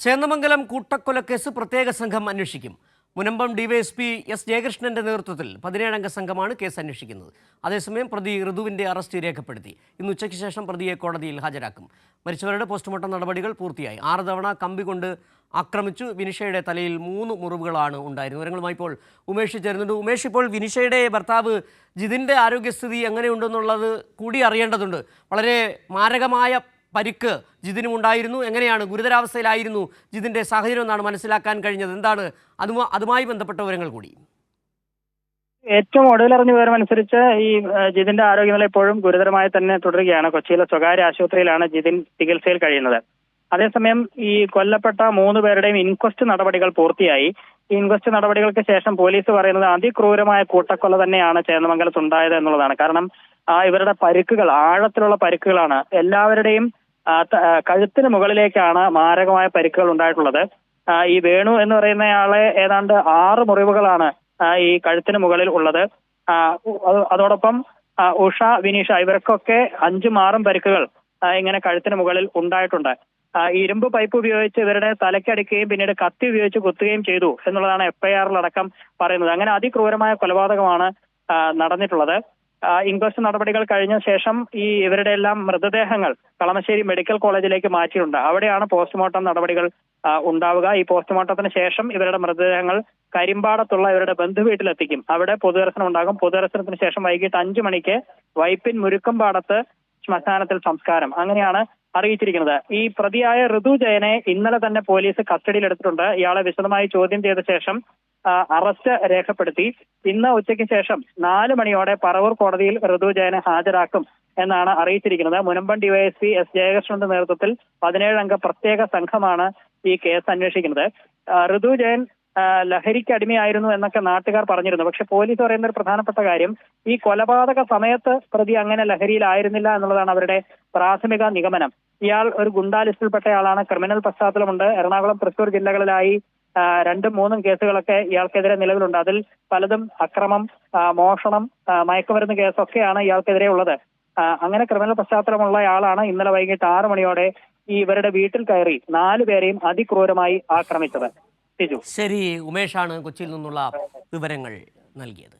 ചേന്നമംഗലം കൂട്ടക്കൊലക്കേസ് പ്രത്യേക സംഘം അന്വേഷിക്കും. മുനമ്പം ഡിവൈഎസ്പി എസ് ജയകൃഷ്ണന്റെ നേതൃത്വത്തിൽ 17-അംഗ സംഘമാണ് കേസ് അന്വേഷിക്കുന്നത്. അതേസമയം പ്രതി ഋതുവിന്റെ അറസ്റ്റ് രേഖപ്പെടുത്തി. ഇന്ന് ഉച്ചയ്ക്ക് ശേഷം പ്രതിയെ കോടതിയിൽ ഹാജരാക്കും. മരിച്ചവരുടെ പോസ്റ്റ്മോർട്ടം നടപടികൾ പൂർത്തിയായി. 6 തവണ കമ്പി കൊണ്ട് ആക്രമിച്ചു. വിനിഷയുടെ തലയിൽ 3 മുറിവുകളാണ് ഉണ്ടായിരുന്നത്. വിവരങ്ങളുമായി ഇപ്പോൾ ഉമേഷ് ചേരുന്നുണ്ട്. ഉമേഷ്, ഇപ്പോൾ വിനിഷയുടെ ഭർത്താവ് ജിതിൻ്റെ ആരോഗ്യസ്ഥിതി എങ്ങനെയുണ്ടെന്നുള്ളത് കൂടി അറിയേണ്ടതുണ്ട്. വളരെ മാരകമായ പരിക്ക് ജിതിനും ഉണ്ടായിരുന്നു. എങ്ങനെയാണ്, ഗുരുതരാവസ്ഥയിലായിരുന്നു ജിതിൻ്റെ സാഹചര്യം എന്നാണ് മനസ്സിലാക്കാൻ കഴിഞ്ഞത്? എന്താണ് അതുമായി ബന്ധപ്പെട്ട വിവരങ്ങൾ കൂടി? ഏറ്റവും ഒടുവിലറിഞ്ഞ വിവരമനുസരിച്ച് ഈ ജിതിന്റെ ആരോഗ്യനില ഇപ്പോഴും ഗുരുതരമായി തന്നെ തുടരുകയാണ്. കൊച്ചിയിലെ സ്വകാര്യ ആശുപത്രിയിലാണ് ജിതിൻ ചികിത്സയിൽ കഴിയുന്നത്. അതേസമയം ഈ കൊല്ലപ്പെട്ട 3 പേരുടെയും ഇൻക്വസ്റ്റ് നടപടികൾ പൂർത്തിയായി. ഈ ഇൻക്വസ്റ്റ് നടപടികൾക്ക് ശേഷം പോലീസ് പറയുന്നത് അതിക്രൂരമായ കൂട്ടക്കൊല തന്നെയാണ് ചേന്നമംഗലത്ത് ഉണ്ടായത് എന്നുള്ളതാണ്. കാരണം ഇവരുടെ പരിക്കുകൾ ആഴത്തിലുള്ള പരിക്കുകളാണ്. എല്ലാവരുടെയും കഴുത്തിന് മുകളിലേക്കാണ് മാരകമായ പരിക്കുകൾ ഉണ്ടായിട്ടുള്ളത്. ഈ വേണു എന്ന് പറയുന്നയാളെ ഏതാണ്ട് 6 മുറിവുകളാണ് ഈ കഴുത്തിന് മുകളിൽ ഉള്ളത്. അതോടൊപ്പം ഉഷ, വിനീഷ ഇവർക്കൊക്കെ 5ഉം 6ഉം പരിക്കുകൾ ഇങ്ങനെ കഴുത്തിന് മുകളിൽ ഉണ്ടായിട്ടുണ്ട്. ഇരുമ്പ് പൈപ്പ് ഉപയോഗിച്ച് ഇവരുടെ തലയ്ക്കടിക്കുകയും പിന്നീട് കത്തി ഉപയോഗിച്ച് കുത്തുകയും ചെയ്തു എന്നുള്ളതാണ് FIR-ലടക്കം പറയുന്നത്. അങ്ങനെ അതിക്രൂരമായ കൊലപാതകമാണ് നടന്നിട്ടുള്ളത്. ഇൻക്വസ്റ്റ് നടപടികൾ കഴിഞ്ഞ ശേഷം ഇവരുടെ എല്ലാം മൃതദേഹങ്ങൾ കളമശ്ശേരി മെഡിക്കൽ കോളേജിലേക്ക് മാറ്റിയിട്ടുണ്ട്. അവിടെയാണ് പോസ്റ്റ്മോർട്ടം നടപടികൾ ഉണ്ടാവുക. ഈ പോസ്റ്റ്മോർട്ടത്തിന് ശേഷം ഇവരുടെ മൃതദേഹങ്ങൾ കരിമ്പാടത്തുള്ള ഇവരുടെ ബന്ധുവീട്ടിലെത്തിക്കും. അവിടെ പൊതുദർശനം ഉണ്ടാകും. പൊതുദർശനത്തിന് ശേഷം വൈകിട്ട് 5 മണിക്ക് വൈപ്പിൻ മുരുക്കമ്പാടത്ത് ശ്മശാനത്തിൽ സംസ്കാരം. അങ്ങനെയാണ് അറിയിച്ചിരിക്കുന്നത്. ഈ പ്രതിയായ ഋതു ജയനെ ഇന്നലെ തന്നെ പോലീസ് കസ്റ്റഡിയിലെടുത്തിട്ടുണ്ട്. ഇയാളെ വിശദമായി ചോദ്യം ചെയ്ത ശേഷം അറസ്റ്റ് രേഖപ്പെടുത്തി. ഇന്ന് ഉച്ചയ്ക്ക് ശേഷം 4 മണിയോടെ പറവൂർ കോടതിയിൽ ഋതു ജയനെ ഹാജരാക്കും എന്നാണ് അറിയിച്ചിരിക്കുന്നത്. മുനമ്പം ഡിവൈഎസ്പി എസ് ജയകൃഷ്ണന്റെ നേതൃത്വത്തിൽ 17-അംഗ പ്രത്യേക സംഘമാണ് ഈ കേസ് അന്വേഷിക്കുന്നത്. ഋതു ജയൻ ലഹരിക്ക് അടിമയായിരുന്നു എന്നൊക്കെ നാട്ടുകാർ പറഞ്ഞിരുന്നു. പക്ഷെ പോലീസ് പറയുന്ന ഒരു പ്രധാനപ്പെട്ട കാര്യം, ഈ കൊലപാതക സമയത്ത് പ്രതി അങ്ങനെ ലഹരിയിലായിരുന്നില്ല എന്നുള്ളതാണ് അവരുടെ പ്രാഥമിക നിഗമനം. ഇയാൾ ഒരു ഗുണ്ടാ ലിസ്റ്റിൽപ്പെട്ടയാളാണ്. ക്രിമിനൽ പശ്ചാത്തലമുണ്ട്. എറണാകുളം, തൃശൂർ ജില്ലകളിലായി 2ഉം 3ഉം കേസുകളൊക്കെ ഇയാൾക്കെതിരെ നിലവിലുണ്ട്. അതിൽ പലതും അക്രമം, മോഷണം, മയക്കുമരുന്ന് കേസൊക്കെയാണ് ഇയാൾക്കെതിരെ ഉള്ളത്. അങ്ങനെ ക്രിമിനൽ പശ്ചാത്തലമുള്ള ആളാണ് ഇന്നലെ വൈകിട്ട് 6 മണിയോടെ ഇവരുടെ വീട്ടിൽ കയറി 4 പേരെയും അതിക്രൂരമായി ആക്രമിച്ചത്. ശരി, ഉമേഷാണ് കൊച്ചിയിൽ നിന്നുള്ള വിവരങ്ങൾ നൽകിയത്.